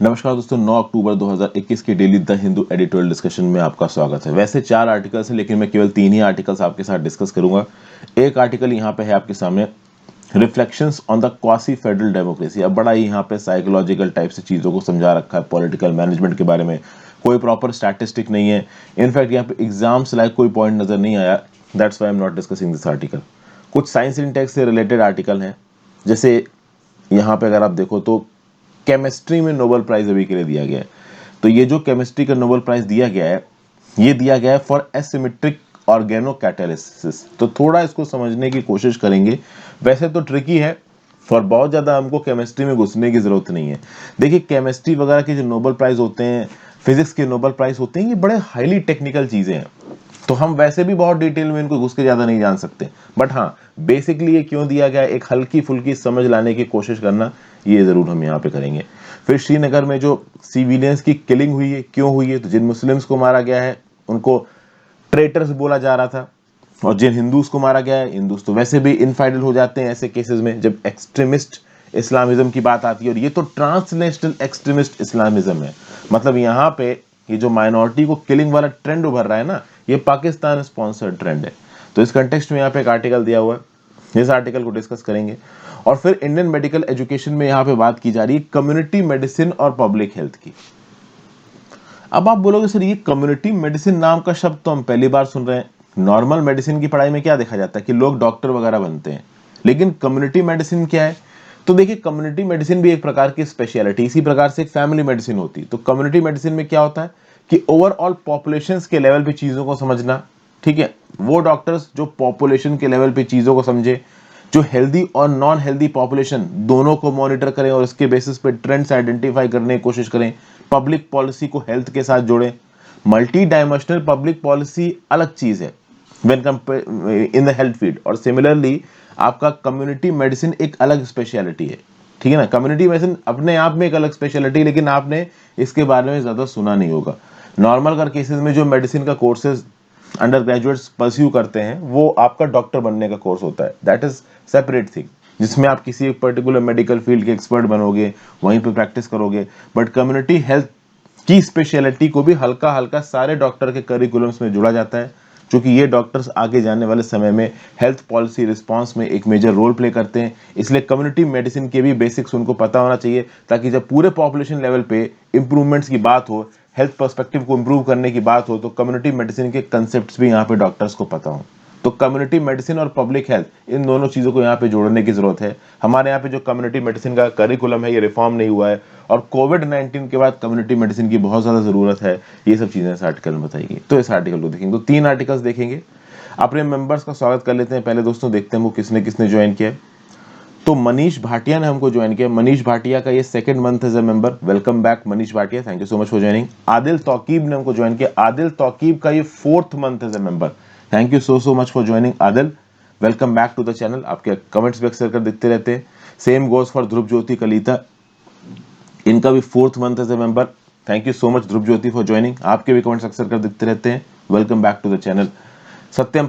नमस्कार दोस्तों, 9 अक्टूबर 2021 के daily the Hindu editorial discussion में आपका स्वागत है। वैसे 4 आर्टिकल्स हैं, लेकिन मैं केवल 3 ही आर्टिकल्स आपके साथ डिस्कस करूंगा। एक आर्टिकल यहाँ पे है आपके सामने, reflections on the quasi federal democracy. अब बड़ा ही यहाँ पे साइकोलॉजिकल टाइप से चीज़ों को समझा रखा है, पॉलिटिकल मैनेजमेंट के बारे में। कोई प्रॉपर स्टैटिस्टिक नहीं है। इनफैक्ट यहाँ पे एग्जाम्स लाइक कोई पॉइंट नजर नहीं आया। That's why I am not discussing this article. कुछ साइंस इंटेक्स से रिलेटेड आर्टिकल हैं, जैसे यहाँ पे अगर आप देखो तो केमिस्ट्री में नोबेल प्राइज अभी के लिए दिया गया है। तो ये जो केमिस्ट्री का नोबेल प्राइज दिया गया है, ये दिया गया है फॉर एसिमेट्रिक ऑर्गेनोकैटालिसिस। तो थोड़ा इसको समझने की कोशिश करेंगे। वैसे तो ट्रिकी है, फॉर बहुत ज़्यादा हमको केमिस्ट्री में घुसने की ज़रूरत नहीं है। देखिए, केमिस्ट्री वगैरह के जो नोबेल प्राइज होते हैं, फिजिक्स के नोबेल प्राइज होते हैं, ये बड़े हाईली टेक्निकल चीज़ें हैं। तो हम वैसे भी बहुत डिटेल में इनको घुस के ज़्यादा नहीं जान सकते। बट हाँ, बेसिकली ये क्यों दिया गया, एक हल्की फुल्की समझ लाने की कोशिश करना, ये ज़रूर हम यहाँ पे करेंगे। फिर श्रीनगर में जो सिविलियंस की किलिंग हुई है, क्यों हुई है? तो जिन मुस्लिम्स को मारा गया है उनको ट्रेटर्स बोला जा रहा था, और जिन हिंदूज को मारा गया है, हिंदूज तो वैसे भी इनफाइडल हो जाते हैं ऐसे केसेस में जब एक्सट्रीमिस्ट इस्लामिज्म की बात आती है। और ये तो ट्रांसनेशनल एक्सट्रीमिस्ट इस्लामिज्म है। मतलब यहाँ पे ये जो माइनॉरिटी को किलिंग वाला ट्रेंड उभर रहा है ना, ये पाकिस्तान स्पॉन्सर्ड ट्रेंड है। तो इस कंटेक्स्ट में यहाँ पे एक आर्टिकल दिया हुआ है, इस आर्टिकल को डिस्कस करेंगे। और फिर इंडियन मेडिकल एजुकेशन में यहाँ पे बात की जा रही है कम्युनिटी मेडिसिन और पब्लिक हेल्थ की। अब आप बोलोगे सर, ये कम्युनिटी मेडिसिन नाम का शब्द तो हम पहली बार सुन रहे हैं। नॉर्मल मेडिसिन की पढ़ाई में क्या देखा जाता है कि लोग डॉक्टर वगैरह बनते हैं, लेकिन कम्युनिटी मेडिसिन क्या है? तो देखिए, कम्युनिटी मेडिसिन भी एक प्रकार की स्पेशलिटी, इसी प्रकार से एक फैमिली मेडिसिन होती है। तो कम्युनिटी मेडिसिन में क्या होता है कि ओवरऑल पॉपुलेशन के लेवल पे चीजों को समझना। ठीक है, वो डॉक्टर्स जो पॉपुलेशन के लेवल पे चीजों को समझे, जो हेल्दी और नॉन हेल्दी पॉपुलेशन दोनों को मॉनिटर करें और इसके बेसिस पे ट्रेंड्स आइडेंटिफाई करने की कोशिश करें, पब्लिक पॉलिसी को हेल्थ के साथ जोड़ें। मल्टी डायमेंशनल पब्लिक पॉलिसी अलग चीज है when compare in the health field, और सिमिलरली आपका कम्युनिटी मेडिसिन एक अलग स्पेशलिटी है। ठीक है ना, कम्युनिटी मेडिसिन अपने आप में एक अलग स्पेशलिटी, लेकिन आपने इसके बारे में ज्यादा सुना नहीं होगा। नॉर्मल कर केसेस में जो मेडिसिन का कोर्सेज अंडर ग्रेजुएट्स परस्यू करते हैं, वो आपका डॉक्टर बनने का कोर्स होता है। दैट इज सेपरेट थिंग, जिसमें आप किसी एक पर्टिकुलर मेडिकल फील्ड के एक्सपर्ट बनोगे, वहीं पे प्रैक्टिस करोगे। बट कम्युनिटी हेल्थ की स्पेशलिटी को भी हल्का हल्का सारे डॉक्टर के करिकुलम्स में जुड़ा जाता है, क्योंकि ये डॉक्टर्स आगे जाने वाले समय में हेल्थ पॉलिसी रिस्पांस में एक मेजर रोल प्ले करते हैं। इसलिए कम्युनिटी मेडिसिन के भी बेसिक्स उनको पता होना चाहिए, ताकि जब पूरे पॉपुलेशन लेवल पे इंप्रूवमेंट्स की बात हो, हेल्थ पर्सपेक्टिव को इंप्रूव करने की बात हो, तो कम्युनिटी मेडिसिन के कंसेप्ट्स भी यहाँ पे डॉक्टर्स को पता हो। तो कम्युनिटी मेडिसिन और पब्लिक हेल्थ, इन दोनों चीज़ों को यहाँ पे जोड़ने की जरूरत है। हमारे यहाँ पे जो कम्युनिटी मेडिसिन का करिकुलम है, ये रिफॉर्म नहीं हुआ है, और कोविड-19 के बाद कम्युनिटी मेडिसिन की बहुत ज़्यादा ज़रूरत है। ये सब चीज़ें इस आर्टिकल में बताई गई। तो इस आर्टिकल को देखेंगे, तो 3 आर्टिकल्स देखेंगे। अपने मेंबर्स का स्वागत कर लेते हैं। पहले दोस्तों देखते हैं वो किसने किसने ज्वाइन किया। तो मनीष भाटिया ने हमको ज्वाइन किया। मनीष भाटिया का ये second month as a member. Welcome back Manish Bhatia, thank you so much for joining. Adil Taukeeb ने हमको ज्वाइन किया। आदिल तौकीब का ये 4th month as a member. Thank you so much for joining Adil. Welcome back to the channel. आपके comments भी अक्सर कर दिखते रहते हैं। Same goes for Dhruv Jyoti Kalita, इनका भी 4th month as a member. Thank you so much Dhruv Jyoti for joining. आपके भी कमेंट्स अक्सर कर दिखते रहते हैं। Welcome back to the channel. Satyam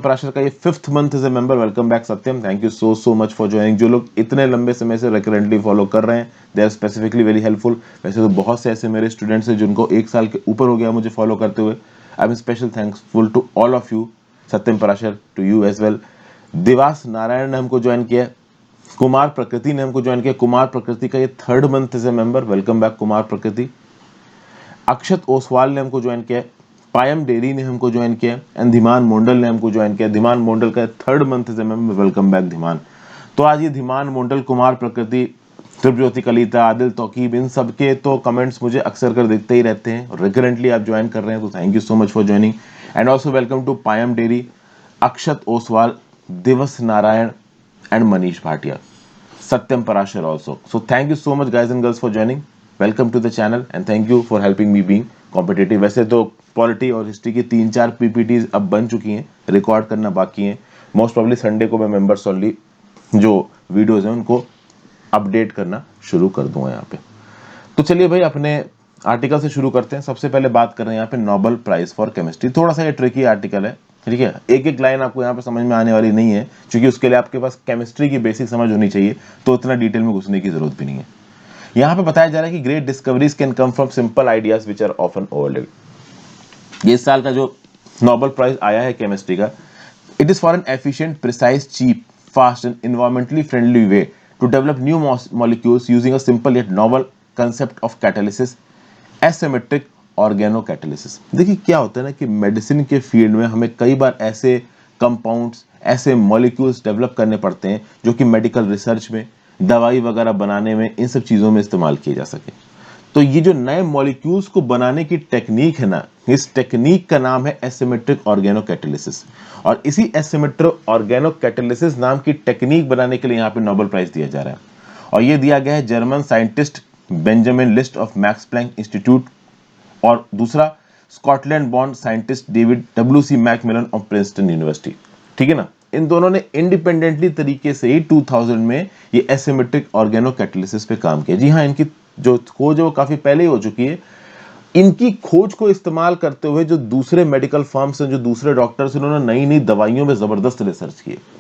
Parashar का ये 5th month as a member. Welcome back Satyam, thank you so much for joining. जो लोग इतने लंबे समय से रिकरेंटली फॉलो कर रहे हैं, they are specifically very helpful. वैसे तो बहुत से ऐसे मेरे स्टूडेंट्स हैं जिनको 1 साल के ऊपर हो गया मुझे फॉलो करते हुए। I am special thanksful to all of you. Satyam Parashar, to you as well. Diwas Narayan ने हमको ज्वाइन किया। कुमार प्रकृति ने हमको ज्वाइन किया। कुमार प्रकृति का ये 3rd month as a member. Welcome back Kumar Prakriti. Akshat Oswal ने हमको ज्वाइन किया। पायम डेरी ने हमको ज्वाइन किया। एंड धीमान मोंडल ने हमको ज्वाइन किया। धीमान मोंडल का 3rd month as a member. Welcome back Dhiman. तो आज ये धीमान मोंडल, कुमार प्रकृति, ध्रुवज्योति कलीता, आदिल तौकीब, इन सबके तो कमेंट्स मुझे अक्सर कर दिखते ही रहते हैं। रेगुलेंटली आप ज्वाइन कर रहे हैं, तो thank you so much for joining. And also welcome to पायम डेरी, Akshat Oswal, Divas Narayan and Manish Bhatia, Satyam Parashar also. So thank you so much guys and girls for joining. Welcome to the channel and thank you for helping me being competitive. वैसे तो polity और history की 3-4 PPTs अब बन चुकी हैं, रिकॉर्ड करना बाकी है। मोस्ट प्रॉब्ली संडे को मैं मेंबर्स ओनली जो वीडियोज हैं उनको अपडेट करना शुरू कर दूंगा यहाँ पे। तो चलिए भाई, अपने आर्टिकल से शुरू करते हैं। सबसे पहले बात कर रहे हैं यहाँ पे नोबेल प्राइज फॉर केमिस्ट्री। थोड़ा सा ये ट्रिकी आर्टिकल है, ठीक है। एक एक लाइन आपको यहाँ पे समझ में आने वाली नहीं है, क्योंकि उसके लिए आपके पास केमिस्ट्री की बेसिक समझ होनी चाहिए, तो इतना डिटेल में घुसने की जरूरत भी नहीं है। यहाँ पे बताया जा रहा है कि great discoveries can come from simple ideas which are often overlooked. ये इस साल का जो नोबेल प्राइज आया है केमिस्ट्री का, it is for an efficient, precise, cheap, fast and environmentally friendly way to develop new molecules using a simple yet novel concept of catalysis, asymmetric organo catalysis. देखिए क्या होता है ना कि मेडिसिन के फील्ड में हमें कई बार ऐसे कंपाउंड्स, ऐसे मॉलिक्यूल्स डेवलप करने पड़ते हैं जो कि मेडिकल रिसर्च में, दवाई वगैरह बनाने में, इन सब चीज़ों में इस्तेमाल किए जा सके। तो ये जो नए मॉलिक्यूल्स को बनाने की टेक्निक है ना, इस टेक्निक का नाम है एसिमेट्रिक ऑर्गेनो कैटालिसिस। और इसी एसिमेट्रिक ऑर्गेनो कैटालिसिस नाम की टेक्निक बनाने के लिए यहाँ पे नोबेल प्राइज दिया जा रहा है। और ये दिया गया है German scientist Benjamin List of Max Planck Institute, और दूसरा Scotland born scientist David WC MacMillan of Princeton University. ठीक है ना, इन दोनों ने इंडिपेंडेंटली तरीके से ही 2000 में ये एसिमेट्रिक ऑर्गेनो कैटालिसिस पे काम किया। जी हाँ, इनकी जो खोज है वो काफी पहले ही हो चुकी है। इनकी खोज को इस्तेमाल करते हुए जो दूसरे मेडिकल फर्म्स हैं, जो दूसरे डॉक्टर्स, उन्होंने नई नई दवाइयों में जबरदस्त रिसर्च की है।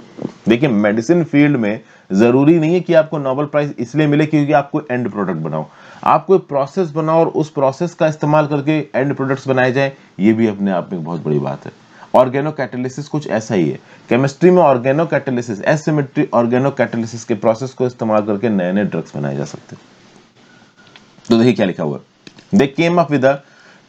देखिए मेडिसिन फील्ड में जरूरी नहीं है कि आपको नोबेल प्राइज इसलिए मिले क्योंकि आपको एंड प्रोडक्ट बनाओ, आप कोई प्रोसेस बनाओ और उस प्रोसेस का इस्तेमाल करके एंड प्रोडक्ट्स बनाए जाए, ये भी अपने आप में एक बहुत बड़ी बात है। ऑर्गेनो कैटालिसिस कुछ ऐसा ही है। केमिस्ट्री में organo catalysis, asymmetry organo catalysis के प्रोसेस को इस्तेमाल करके नए नए ड्रग्स बनाए जा सकते हैं। तो देखिए क्या लिखा हुआ है, they came up with a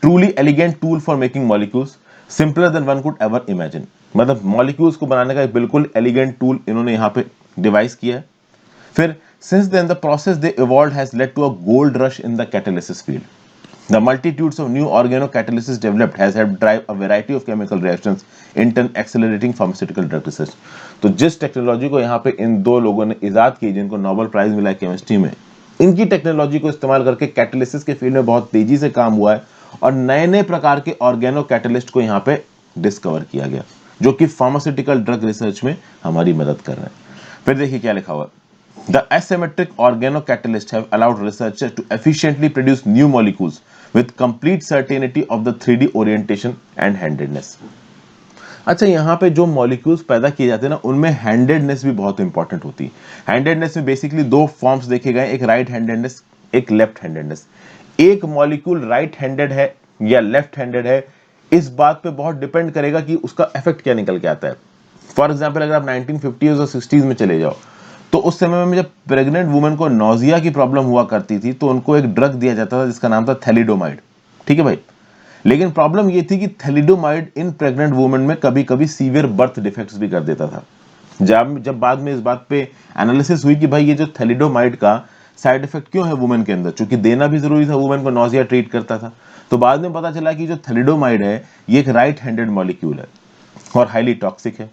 truly elegant tool for making molecules simpler than one could ever imagine. मतलब मॉलिक्यूल्स को बनाने का एक बिल्कुल एलिगेंट टूल इन्होंने यहाँ पे डिवाइस किया है। फिर since then the process they evolved has led to a gold rush in the catalysis field. The multitudes of new organocatalysis developed has helped drive a variety of chemical reactions in turn accelerating pharmaceutical drug research. तो जिस technology को यहाँ पे इन दो लोगों ने इजाद की, जिनको नोबेल प्राइज मिला है केमिस्ट्री में, इनकी टेक्नोलॉजी को इस्तेमाल करके कैटालिसिस के फील्ड में बहुत तेजी से काम हुआ है और नए नए प्रकार के ऑर्गेनो कैटालिस्ट को यहाँ पे डिस्कवर किया गया, जो कि फार्मास्यूटिकल ड्रग रिसर्च में हमारी मदद कर रहे हैं। फिर देखिए क्या लिखा हुआ, The asymmetric organocatalysts have allowed researchers to efficiently produce new molecules with complete certainty of the 3D orientation and handedness. अच्छा, यहाँ पे जो मॉलिक्यूल्स पैदा किए जाते हैं ना, उनमें हैंडेडनेस भी बहुत इंपॉर्टेंट होती है। हैंडेडनेस में बेसिकली दो फॉर्म्स देखे गए, एक राइट हैंडेडनेस, एक लेफ्ट हैंडेडनेस। एक मॉलिक्यूल राइट हैंडेड है या लेफ्ट हैंडेड है, इस बात पे बहुत डिपेंड करेगा कि उसका इफेक्ट क्या निकल के आता है। फॉर एग्जाम्पल अगर आप 1950s और 60s में चले जाओ, तो उस समय में जब प्रेग्नेंट वुमेन को नोजिया की प्रॉब्लम हुआ करती थी तो उनको एक ड्रग दिया जाता था जिसका नाम था थैलिडोमाइड। ठीक है भाई, लेकिन प्रॉब्लम ये थी कि थैलिडोमाइड इन प्रेग्नेंट वुमेन में कभी कभी सीवियर बर्थ डिफेक्ट्स भी कर देता था। जब बाद में इस बात पे एनालिसिस हुई कि भाई ये जो थैलिडोमाइड का साइड इफेक्ट क्यों है वुमेन के अंदर, चूंकि देना भी जरूरी था, वुमेन को नोजिया ट्रीट करता था, तो बाद में पता चला कि जो थैलिडोमाइड है ये एक राइट हैंडेड मॉलिक्यूल है और हाईली टॉक्सिक है।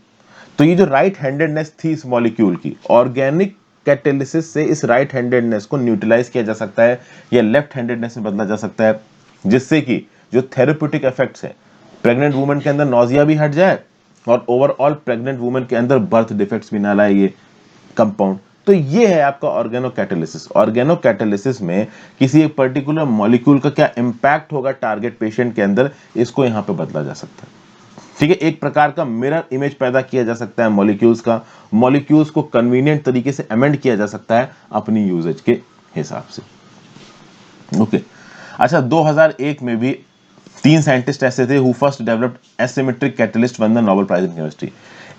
तो ये जो राइट हैंडेडनेस थी इस मॉलिक्यूल की, ऑर्गेनिक कैटालिसिस से इस राइट हैंडेडनेस को न्यूट्रलाइज किया जा सकता है या लेफ्ट हैंडेडनेस में बदला जा सकता है, जिससे कि जो थेरेप्यूटिक इफेक्ट्स है, प्रेग्नेंट वुमेन के अंदर नोजिया भी हट जाए और ओवरऑल प्रेग्नेंट वुमेन के अंदर बर्थ डिफेक्ट्स भी ना लाए ये कंपाउंड। तो ये है आपका ऑर्गेनो कैटालिसिस। ऑर्गेनो कैटालिसिस में किसी एक पर्टिकुलर मॉलिक्यूल का क्या इंपैक्ट होगा टारगेट पेशेंट के अंदर, इसको यहां पे बदला जा सकता है। ठीक है, एक प्रकार का मिरर इमेज पैदा किया जा सकता है मॉलिक्यूल्स का, मॉलिक्यूल्स को कन्वीनियंट तरीके से अमेंड किया जा सकता है अपनी यूजेज के हिसाब से। ओके, अच्छा 2001 में भी 3 साइंटिस्ट ऐसे थे who first developed asymmetric catalyst won the Nobel prize in chemistry.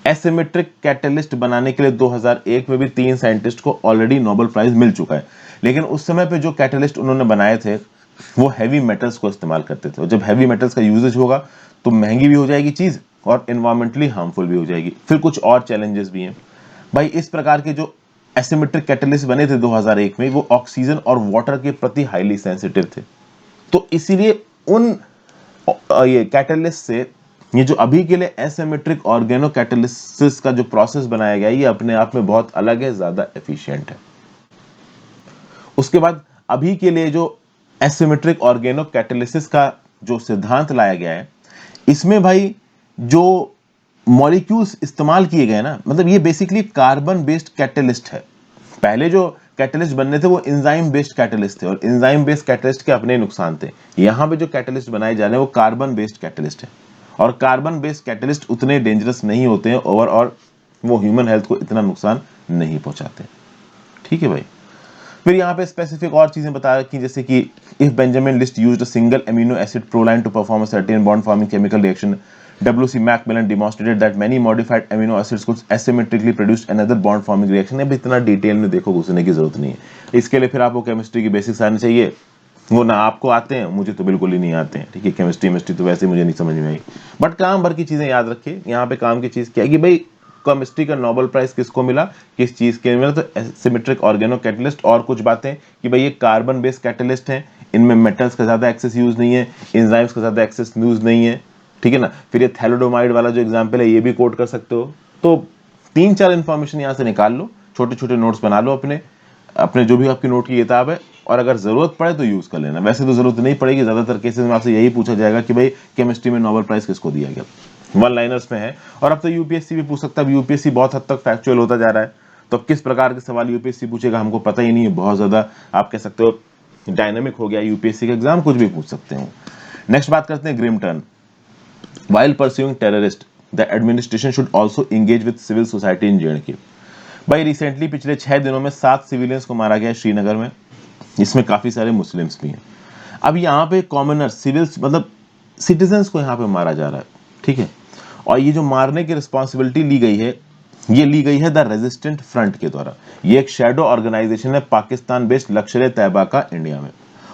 Asymmetric catalyst बनाने के लिए 2001 में भी 3 साइंटिस्ट को ऑलरेडी नोबेल प्राइज मिल चुका है, लेकिन उस समय पे जो कैटालिस्ट उन्होंने बनाए थे वो हैवी मेटल्स को इस्तेमाल करते थे, और जब हैवी मेटल्स का यूजेज होगा तो महंगी भी हो जाएगी चीज और एनवायरमेंटली हार्मफुल भी हो जाएगी। फिर कुछ और चैलेंजेस भी हैं भाई। इस प्रकार के जो एसिमेट्रिक कैटालिस्ट बने थे 2001 में, वो ऑक्सीजन और वाटर के प्रति हाईली सेंसिटिव थे। तो इसीलिए उन ये कैटालिस्ट से ये जो अभी के लिए एसिमेट्रिक ऑर्गेनो कैटालिसिस का जो प्रोसेस बनाया गया है, ये अपने आप में बहुत अलग है, ज्यादा एफिशिएंट है। उसके बाद अभी के लिए जो एसिमेट्रिक ऑर्गेनो कैटालिसिस का जो सिद्धांत लाया गया है, इसमें भाई जो मॉलिक्यूल्स इस्तेमाल किए गए ना, मतलब ये बेसिकली कार्बन बेस्ड कैटालिस्ट है। पहले जो कैटालिस्ट बनने थे वो एंजाइम बेस्ड कैटालिस्ट थे, और एंजाइम बेस्ड कैटालिस्ट के अपने नुकसान थे। यहां पे जो कैटालिस्ट बनाए जा रहे हैं वो कार्बन बेस्ड कैटालिस्ट है, और कार्बन बेस्ड कैटालिस्ट उतने डेंजरस नहीं होते हैं ओवरऑल, वो ह्यूमन हेल्थ को इतना नुकसान नहीं पहुंचाते। ठीक है भाई, फिर यहाँ पे स्पेसिफिक और चीजें बता रखी, जैसे कि if Benjamin List used a single amino acid proline to perform a certain bond forming chemical reaction, WC MacMillan demonstrated that many modified amino acids could asymmetrically produce another bond forming reaction. अब इतना detail में देखो घुसने की जरूरत नहीं है, इसके लिए फिर आपको केमिस्ट्री की बेसिक्स आने चाहिए, वो ना आपको आते हैं, मुझे तो बिल्कुल ही नहीं आते हैं, ठीक है। केमिस्ट्री तो वैसे मुझे नहीं समझ में आई, बट काम भर की चीजें याद रखिए। यहाँ पे काम की चीज क्या है कि भाई केमिस्ट्री का नोबेल प्राइज किसको मिला, किस चीज के मिला, तो सिमेट्रिक ऑर्गेनो कैटलिस्ट, और कुछ बातें कि भाई ये कार्बन बेस्ड कैटलिस्ट है, इनमें मेटल्स का ज्यादा एक्सेस यूज नहीं है, एंजाइम्स का ज्यादा एक्सेस यूज नहीं है, ठीक है ना। फिर ये थैलोडोमाइड वाला जो एग्जांपल है ये भी कोट कर सकते हो। तो 3-4 इंफॉर्मेशन यहाँ से निकाल लो, छोटे छोटे नोट्स बना लो अपने अपने जो भी आपकी नोट की किताब है, और अगर जरूरत पड़े तो यूज कर लेना। वैसे तो जरूरत नहीं पड़ेगी, ज्यादातर केसेस में आपसे यही पूछा जाएगा कि भाई केमिस्ट्री में नोबेल प्राइज किसको दिया गया, वन लाइनर्स में है। और अब तो यूपीएससी भी पूछ सकता है, यूपीएससी बहुत हद तक फैक्चुअल होता जा रहा है, तो अब किस प्रकार के सवाल यूपीएससी पूछेगा हमको पता ही नहीं है, बहुत ज्यादा आप कह सकते हो डायनामिक हो गया यूपीएससी का एग्जाम, कुछ भी पूछ सकते हो। नेक्स्ट बात करते हैं grim turn. While pursuing terrorists, the administration should also engage with civil society in J&K। भाई रिसेंटली पिछले 6 दिनों में 7 सिविलियंस को मारा गया है श्रीनगर में, इसमें काफी सारे मुस्लिम्स भी हैं। अब यहाँ पे कॉमनर सिविल्स मतलब सिटीजन्स को यहाँ पे मारा जा रहा है, ठीक है। और ये जो मारने की रिस्पॉन्सिबिलिटी ली गई है, ये ली गई है द रेजिस्टेंट फ्रंट के द्वारा। ये एक शैडो ऑर्गेनाइजेशन है पाकिस्तान बेस्ड लश्कर-ए-तैयबा का इंडिया में,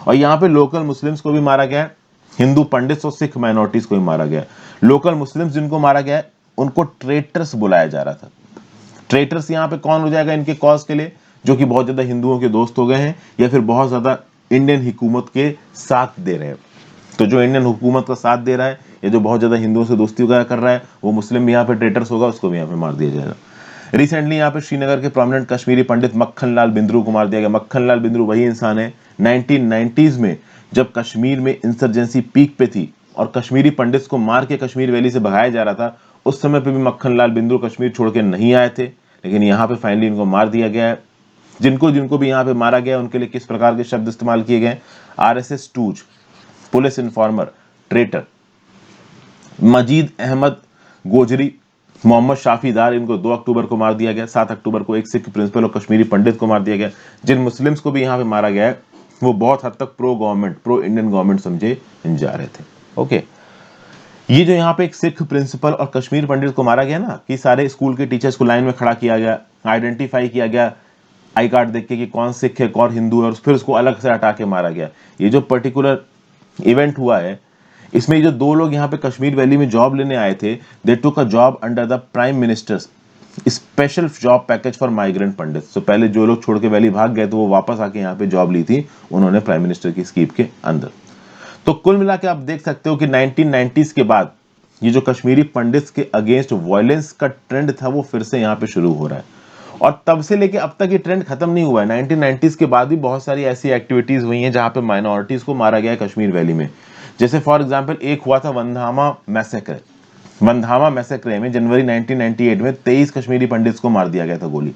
और यहाँ पे लोकल मुस्लिम्स को भी मारा गया है, हिंदू पंडित्स और सिख माइनॉरिटीज को भी मारा गया है। लोकल मुस्लिम्स जिनको मारा गया है उनको ट्रेटर्स बुलाया जा रहा था। ट्रेटर्स यहाँ पे कौन हो जाएगा इनके कॉज के लिए, जो कि बहुत ज्यादा हिंदुओं के दोस्त हो गए हैं या फिर बहुत ज्यादा इंडियन हुकूमत के साथ दे रहे हैं। तो जो इंडियन हुकूमत का साथ दे रहा है या जो बहुत ज्यादा हिंदुओं से दोस्ती वगैरह कर रहा है, वो मुस्लिम भी यहाँ पे ट्रेटर्स होगा, उसको भी यहाँ पे मार दिया जाएगा। रिसेंटली यहाँ पे श्रीनगर के प्रोमिनेंट कश्मीरी पंडित मक्खन लाल बिंद्रू को मार दिया गया। मक्खन लाल बिंद्रू वही इंसान है 1990s में जब कश्मीर में इंसर्जेंसी पीक पे थी और कश्मीरी पंडित्स को मार के कश्मीर वैली से भगाया जा रहा था, उस समय पे भी मक्खन लाल बिंद्रू कश्मीर छोड़ के नहीं आए थे, लेकिन यहाँ पे फाइनली इनको मार दिया गया है। जिनको जिनको भी यहाँ पे मारा गया उनके लिए किस प्रकार के शब्द इस्तेमाल किए गए, RSS tools, police informer, traitor. Majeed Ahmad Gojri, Mohammad Shafidar, इनको 2 अक्टूबर को मार दिया गया। 7 अक्टूबर को एक सिख प्रिंसिपल और कश्मीरी पंडित को मार दिया गया। जिन मुस्लिम्स को भी यहाँ पे मारा गया है वो बहुत हद तक pro government, pro Indian government समझे जा रहे थे। ओके, ये जो यहाँ पे एक सिख प्रिंसिपल और कश्मीर पंडित को मारा गया ना, कि सारे स्कूल के टीचर्स को लाइन में खड़ा किया गया, आइडेंटिफाई किया गया आई कार्ड देख के कि कौन सिख है कौन हिंदू है, और फिर उसको अलग से हटा के मारा गया। ये जो पर्टिकुलर इवेंट हुआ है, इसमें जो 2 लोग यहाँ पे कश्मीर वैली में जॉब लेने आए थे, they took a job under the prime minister's special job package for migrant Pandit. तो पहले जो लोग छोड़ के वैली भाग गए तो वो वापस आके यहाँ पे जॉब ली थी उन्होंने प्राइम मिनिस्टर की स्कीम के अंदर। तो कुल मिला के आप देख सकते हो कि 1990s के बाद ये जो कश्मीरी पंडित्स के अगेंस्ट वायलेंस का ट्रेंड था वो फिर से यहाँ पे शुरू हो रहा है, और तब से लेके अब तक ये ट्रेंड खत्म नहीं हुआ है। 1990s के बाद भी बहुत सारी ऐसी एक्टिविटीज हुई हैं जहां पे माइनॉरिटीज को मारा गया है कश्मीर वैली में। जैसे फॉर एग्जांपल एक हुआ था वंधामा मैसेकर। वंधामा मैसेकर में जनवरी 1998 में 23 कश्मीरी पंडित्स को मार दिया गया था गोली।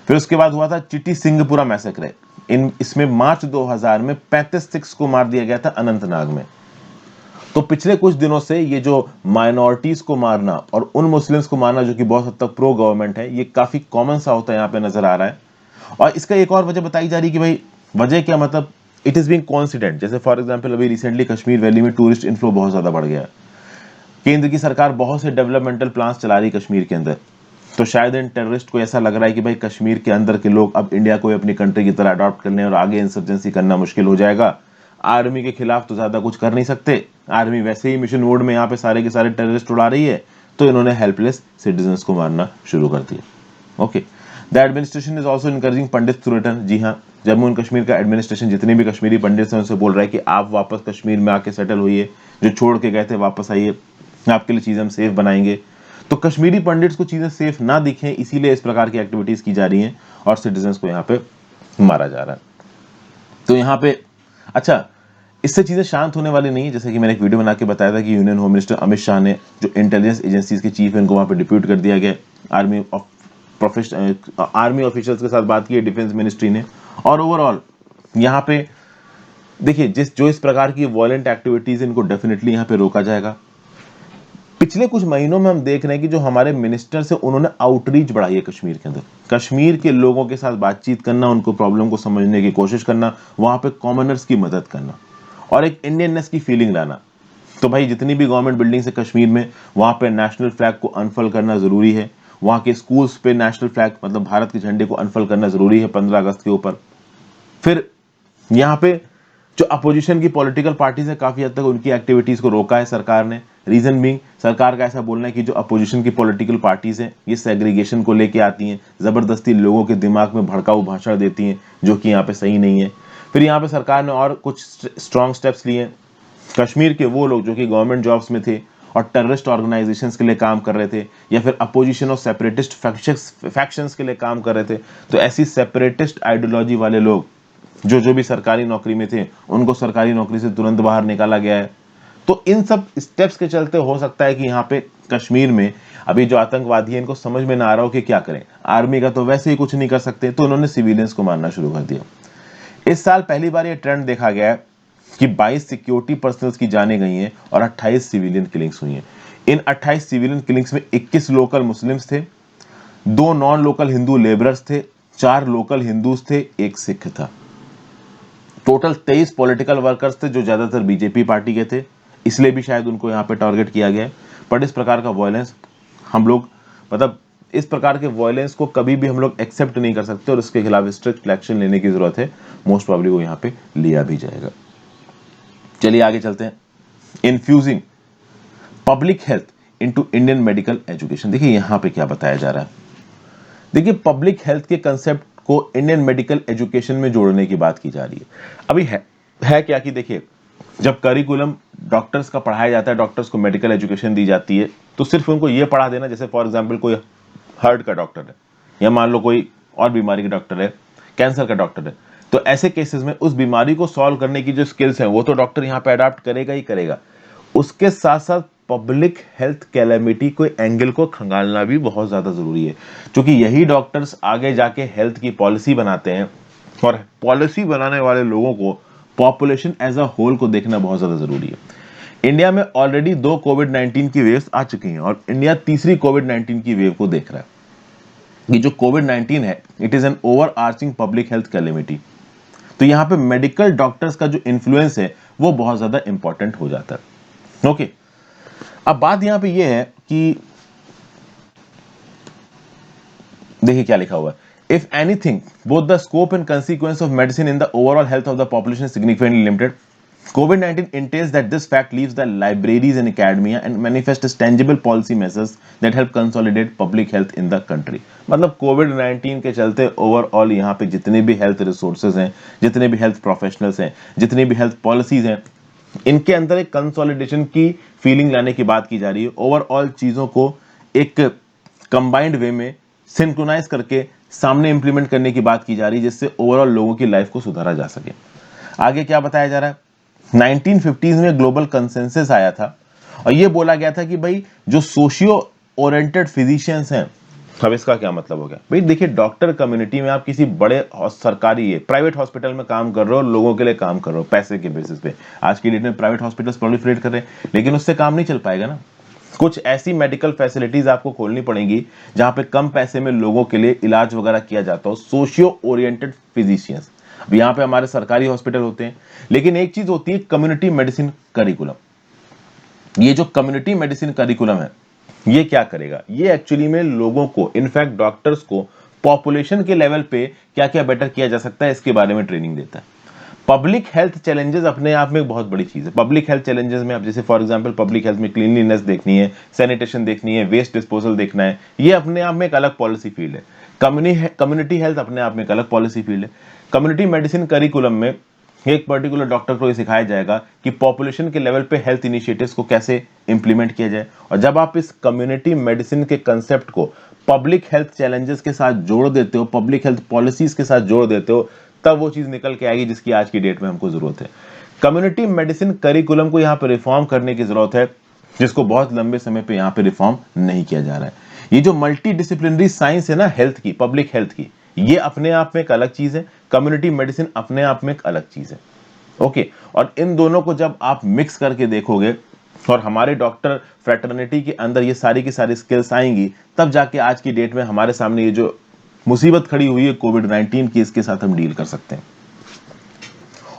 फिर उसके बाद हुआ था चिटी सिंहपुरा मैसेकर, इसमें मार्च 2000 में 35 सिख्स को मार दिया गया था अनंतनाग में। तो पिछले कुछ दिनों से ये जो माइनॉरिटीज को मारना और उन मुस्लिम्स को मारना जो कि बहुत हद तक प्रो गवर्नमेंट है, ये काफी कॉमन सा होता है यहाँ पे नजर आ रहा है। और इसका एक और वजह बताई जा रही है कि भाई वजह क्या, मतलब इट इज बीइंग कोइंसिडेंट। जैसे फॉर एग्जांपल अभी रिसेंटली कश्मीर वैली में टूरिस्ट इनफ्लो बहुत ज्यादा बढ़ गया है। केंद्र की सरकार बहुत से डेवलपमेंटल प्लान्स चला रही है कश्मीर के अंदर, तो शायद इन टेररिस्ट को ऐसा लग रहा है कि भाई कश्मीर के अंदर के लोग अब इंडिया को अपनी कंट्री की तरह अडॉप्ट कर लें और आगे इंसर्जेंसी करना मुश्किल हो जाएगा। आर्मी के खिलाफ तो ज्यादा कुछ कर नहीं सकते, आर्मी वैसे ही मिशन मोड में यहाँ पे सारे के सारे टेररिस्ट उड़ा रही है, तो इन्होंने हेल्पलेस सिटीजन्स को मारना शुरू कर दिया। Okay, the administration is also encouraging Pandit to return. जी हाँ, जम्मू एंड कश्मीर का एडमिनिस्ट्रेशन जितने भी कश्मीरी पंडित हैं उनसे बोल रहा है कि आप वापस कश्मीर में आके सेटल होइए, जो छोड़ के गए थे वापस आइए, आपके लिए चीजें हम सेफ बनाएंगे। तो कश्मीरी पंडित्स को चीजें सेफ ना दिखें इसीलिए इस प्रकार की एक्टिविटीज की जा रही हैं और सिटीजन्स को यहाँ पे मारा जा रहा है। तो यहाँ पे अच्छा, इससे चीजें शांत होने वाली नहीं है। जैसे कि मैंने एक वीडियो बना के बताया था कि union home minister Amit Shah ने जो इंटेलिजेंस एजेंसीज के चीफ है उनको वहां पे डिप्यूट कर दिया गया। आर्मी ऑफिशियल्स के साथ बात की है डिफेंस मिनिस्ट्री ने, और ओवरऑल यहाँ पे देखिए जो इस प्रकार की वॉयलेंट एक्टिविटीज इनको डेफिनेटली यहाँ पे रोका जाएगा। पिछले कुछ महीनों में हम देख रहे हैं कि जो हमारे मिनिस्टर्स हैं उन्होंने आउटरीच बढ़ाई है कश्मीर के अंदर, कश्मीर के लोगों के साथ बातचीत करना, उनको प्रॉब्लम को समझने की कोशिश करना, वहां पे कॉमनर्स की मदद करना और एक इंडियननेस की फीलिंग लाना। तो भाई जितनी भी गवर्नमेंट बिल्डिंग्स है कश्मीर में, वहां पे नेशनल फ्लैग को अनफल करना जरूरी है, वहां के स्कूल्स पे नेशनल फ्लैग मतलब भारत के झंडे को अनफल करना जरूरी है 15 अगस्त के ऊपर। फिर यहाँ पे जो अपोजिशन की पॉलिटिकल पार्टीज है काफी हद तक उनकी एक्टिविटीज को रोका है सरकार ने। रीजन बीइंग, सरकार का ऐसा बोलना है कि जो अपोजिशन की पॉलिटिकल पार्टीज हैं ये सेग्रीगेशन को लेके आती हैं, जबरदस्ती लोगों के दिमाग में भड़काऊ भाषण देती हैं, जो कि यहाँ पे सही नहीं है। फिर यहाँ पे सरकार ने और कुछ स्ट्रॉन्ग स्टेप्स लिए। कश्मीर के वो लोग जो कि गवर्नमेंट जॉब्स में थे और टेररिस्ट ऑर्गेनाइजेशंस के लिए काम कर रहे थे या फिर अपोजिशन और सेपरेटिस्ट फैक्शंस के लिए काम कर रहे थे, तो ऐसी सेपरेटिस्ट आइडियोलॉजी वाले लोग जो भी सरकारी नौकरी में थे उनको सरकारी नौकरी से तुरंत बाहर निकाला गया है। तो इन सब स्टेप्स के चलते हो सकता है कि यहाँ पे कश्मीर में अभी जो आतंकवादी है इनको समझ में ना आ रहा हो कि क्या करें, आर्मी का तो वैसे ही कुछ नहीं कर सकते, तो उन्होंने सिविलियंस को मारना शुरू कर दिया। इस साल पहली बार ये ट्रेंड देखा गया है कि 22 सिक्योरिटी पर्सनल्स की जाने गई हैं और 28 सिविलियन किलिंग्स हुई हैं। इन 28 सिविलियन किलिंग्स में 21 लोकल मुस्लिम्स थे, 2 नॉन लोकल हिंदू लेबरर्स थे, 4 लोकल हिंदूज थे, 1 सिख था। टोटल 23 पॉलिटिकल वर्कर्स थे जो ज्यादातर बीजेपी पार्टी के थे, इसलिए भी शायद उनको यहाँ पे टारगेट किया गया है। बट इस प्रकार का वायलेंस हम लोग मतलब इस प्रकार के वायलेंस को कभी भी हम लोग एक्सेप्ट नहीं कर सकते और इसके खिलाफ स्ट्रिक्ट एक्शन लेने की जरूरत है। मोस्ट प्रॉब्ली वो यहाँ पे लिया भी जाएगा। चलिए आगे चलते हैं। Infusing public health into Indian medical education. देखिए यहाँ पे क्या बताया जा रहा है। देखिए पब्लिक हेल्थ के कंसेप्ट को इंडियन मेडिकल एजुकेशन में जोड़ने की बात की जा रही है। अभी है क्या कि देखिए जब करिकुलम डॉक्टर्स का पढ़ाया जाता है, डॉक्टर्स को मेडिकल एजुकेशन दी जाती है, तो सिर्फ उनको ये पढ़ा देना, जैसे फॉर एग्जांपल कोई हार्ट का डॉक्टर है या मान लो कोई और बीमारी का डॉक्टर है, कैंसर का डॉक्टर है, तो ऐसे केसेस में उस बीमारी को सॉल्व करने की जो स्किल्स हैं वो तो डॉक्टर यहाँ पे अडाप्ट करेगा ही करेगा, उसके साथ साथ पब्लिक हेल्थ कैलेमिटी को एंगल को खंगालना भी बहुत ज्यादा जरूरी है, क्योंकि यही डॉक्टर्स आगे जाके हेल्थ की पॉलिसी बनाते हैं और पॉलिसी बनाने वाले लोगों को पॉपुलेशन एज अ होल को देखना बहुत ज्यादा जरूरी है। इंडिया में ऑलरेडी 2 कोविड-19 की वेव्स आ चुकी हैं और इंडिया तीसरी कोविड-19 की वेव को देख रहा है। ये जो कोविड-19 है it is an over arching public health calamity, तो यहाँ पे मेडिकल डॉक्टर्स का जो इन्फ्लुएंस है वो बहुत ज्यादा इंपॉर्टेंट हो जाता है। ओके, अब बात यहां पे ये है कि देखिए क्या लिखा हुआ है। If anything both the scope and consequence of medicine in the overall health of the population significantly limited, COVID-19 entails that this fact leaves the libraries and academia and manifests as tangible policy measures that help consolidate public health in the country। मतलब COVID-19 के चलते overall यहाँ पे जितने भी health resources हैं, जितने भी हेल्थ प्रोफेशनल्स हैं, जितनी भी हेल्थ पॉलिसीज हैं, इनके अंदर एक कंसोलिडेशन की फीलिंग लाने की बात की जा रही है। ओवरऑल चीजों को एक कंबाइंड वे में सिंक्रोनाइज करके सामने इंप्लीमेंट करने की बात की जा रही है, जिससे ओवरऑल लोगों की लाइफ को सुधारा जा सके। आगे क्या बताया जा रहा है, 1950s में ग्लोबल कंसेंसस आया था और यह बोला गया था कि भाई जो सोशियो ओरिएंटेड फिजिशियंस हैं, अब इसका क्या मतलब हो गया भाई, देखिए डॉक्टर कम्युनिटी में आप किसी बड़े सरकारी है प्राइवेट हॉस्पिटल में काम कर रहे हो, लोगों के लिए काम कर रहे हो पैसे के बेसिस पे। आज की डेट में प्राइवेट हॉस्पिटल्स प्रोलिफरेट कर रहे हैं, लेकिन उससे काम नहीं चल पाएगा ना। कुछ ऐसी मेडिकल फैसिलिटीज आपको खोलनी पड़ेंगी जहां पे कम पैसे में लोगों के लिए इलाज वगैरह किया जाता हो, सोशियो ओरिएंटेड फिजिशियंस। अब यहाँ पे हमारे सरकारी हॉस्पिटल होते हैं, लेकिन एक चीज होती है कम्युनिटी मेडिसिन करिकुलम। ये जो कम्युनिटी मेडिसिन करिकुलम है ये क्या करेगा, ये एक्चुअली में लोगों को, इनफैक्ट डॉक्टर्स को पॉपुलेशन के लेवल पे क्या क्या बेटर किया जा सकता है इसके बारे में ट्रेनिंग देता है। पब्लिक हेल्थ चैलेंजेस अपने आप में एक बहुत बड़ी चीज है। पब्लिक हेल्थ चैलेंजेस में अब जैसे फॉर एग्जांपल पब्लिक हेल्थ में क्लीनलीनेस देखनी है, सैनिटेशन देखनी है, वेस्ट डिस्पोजल देखना है, ये अपने आप में एक अलग पॉलिसी फील्ड है। कम्युनिटी हेल्थ अपने आप में एक अलग पॉलिसी फील्ड है। कम्युनिटी मेडिसिन करिकुलम में एक पर्टिकुलर डॉक्टर को ये सिखाया जाएगा कि पॉपुलेशन के लेवल पे हेल्थ इनिशिएटिव्स को कैसे इंप्लीमेंट किया जाए। और जब आप इस कम्युनिटी मेडिसिन के कंसेप्ट को पब्लिक हेल्थ चैलेंजेस के साथ जोड़ देते हो, पब्लिक हेल्थ पॉलिसीज के साथ जोड़ देते हो, तब वो चीज निकल के आएगी जिसकी आज की डेट में हमको जरूरत है। कम्युनिटी मेडिसिन करिकुलम को यहाँ पे रिफॉर्म करने की जरूरत है, जिसको बहुत लंबे समय पे यहाँ पे रिफॉर्म नहीं किया जा रहा है। ये जो मल्टी डिसिप्लिनरी साइंस है ना हेल्थ की, पब्लिक हेल्थ की, ये अपने आप में एक अलग चीज है, कम्युनिटी मेडिसिन अपने आप में एक अलग चीज है। ओके, और इन दोनों को जब आप मिक्स करके देखोगे और हमारे डॉक्टर फ्रेटर्निटी के अंदर ये सारी की सारी स्किल्स आएंगी, तब जाके आज की डेट में हमारे सामने ये जो मुसीबत खड़ी हुई है कोविड-19 की, इसके साथ हम डील कर सकते हैं।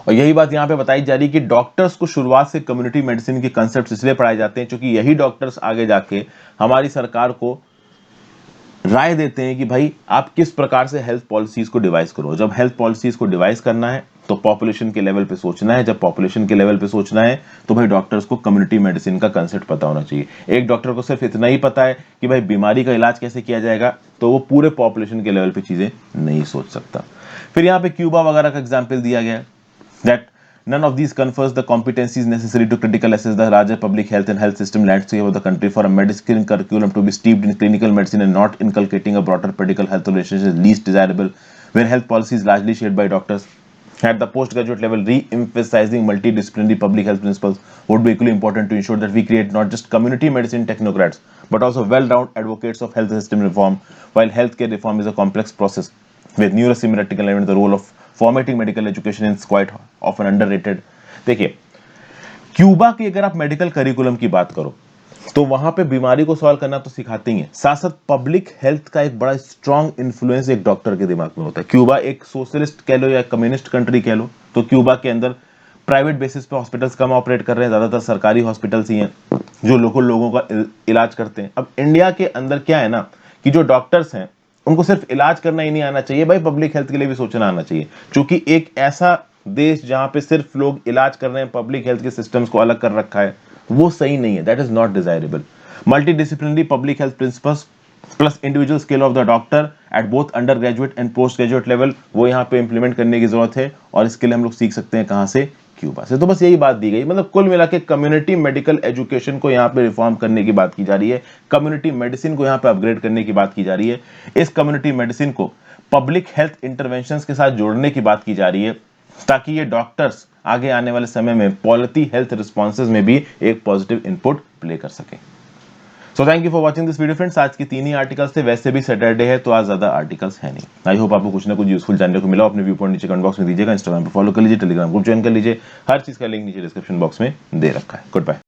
और यही बात यहाँ पे बताई जा रही है कि डॉक्टर्स को शुरुआत से कम्युनिटी मेडिसिन के कंसेप्ट इसलिए पढ़ाए जाते हैं क्योंकि यही डॉक्टर्स आगे जाके हमारी सरकार को राय देते हैं कि भाई आप किस प्रकार से हेल्थ पॉलिसीज को डिवाइस करो। जब हेल्थ पॉलिसीज को डिवाइस करना है तो पॉपुलेशन के लेवल पे सोचना है, जब पॉपुलेशन के लेवल पे सोचना है तो भाई डॉक्टर्स को कम्युनिटी मेडिसिन का कंसेप्ट पता होना चाहिए। एक डॉक्टर को सिर्फ इतना ही पता है कि भाई बीमारी का इलाज कैसे किया जाएगा, तो वो पूरे पॉपुलेशन के लेवल पे चीजें नहीं सोच सकता। फिर यहाँ पे क्यूबा वगैरह का एग्जाम्पल दिया गया है that none of these confers the competencies necessary to critically assess the larger public health and health system landscape of the country. For a medical curriculum to be steeped in clinical medicine and not inculcating a broader medical health relationship is least desirable, where health policy is largely shared by doctors. At the postgraduate level, re-emphasizing multidisciplinary public health principles would be equally important to ensure that we create not just community medicine technocrats, but also well-rounded advocates of health system reform. While healthcare reform is a complex process, with numerous similarity elements, the role of formatting medical education is quite often underrated. देखिए, Cuba की अगर आप medical curriculum की बात करो तो वहां पे बीमारी को सॉल्व करना तो सिखाते ही हैं, साथ साथ पब्लिक हेल्थ का एक बड़ा स्ट्रॉन्ग इन्फ्लुएंस एक डॉक्टर के दिमाग में होता है। क्यूबा एक सोशलिस्ट कह लो या कम्युनिस्ट कंट्री कह लो, तो क्यूबा के अंदर प्राइवेट बेसिस पे हॉस्पिटल्स कम ऑपरेट कर रहे हैं, ज्यादातर सरकारी हॉस्पिटल्स ही हैं जो लोगों का इलाज करते हैं। अब इंडिया के अंदर क्या है ना कि जो डॉक्टर्स हैं उनको सिर्फ इलाज करना ही नहीं आना चाहिए भाई, पब्लिक हेल्थ के लिए भी सोचना आना चाहिए। क्योंकि एक ऐसा देश जहां पे सिर्फ लोग इलाज कर रहे हैं, पब्लिक हेल्थ के सिस्टम्स को अलग कर रखा है, वो सही नहीं है। That is not desirable. Multidisciplinary public health principles plus individual skill of the doctor at both under graduate and post graduate level, वो यहाँ पे इंप्लीमेंट करने की जरूरत है। और इसके लिए हम लोग सीख सकते हैं कहां से? क्यूबा से। तो बस यही बात दी गई, मतलब कुल मिला के कम्युनिटी मेडिकल एजुकेशन को यहाँ पे रिफॉर्म करने की बात की जा रही है, कम्युनिटी मेडिसिन को यहाँ पे अपग्रेड करने की बात की जा रही है, इस कम्युनिटी मेडिसिन को पब्लिक हेल्थ इंटरवेंशंस के साथ जोड़ने की बात की जा रही है, ताकि ये डॉक्टर्स आगे आने वाले समय में पॉलिटी हेल्थ रिस्पॉन्सेज में भी एक पॉजिटिव इनपुट प्ले कर सके। So thank you for watching this video friends. आज की 3 ही आर्टिकल्स थे, वैसे भी सैटरडे है तो आज ज्यादा आर्टिकल्स है नहीं। आई होप आपको कुछ ना कुछ यूजफुल जानने को मिला। अपने व्यू पॉइंट नीचे कमेंट बॉक्स में दीजिएगा, इंस्टाग्राम पे फॉलो कर लीजिए, टेलीग्राम ग्रुप ज्वाइन कर लीजिए, हर चीज का लिंक नीचे डिस्क्रिप्शन बॉक्स में दे रखा है। Good bye.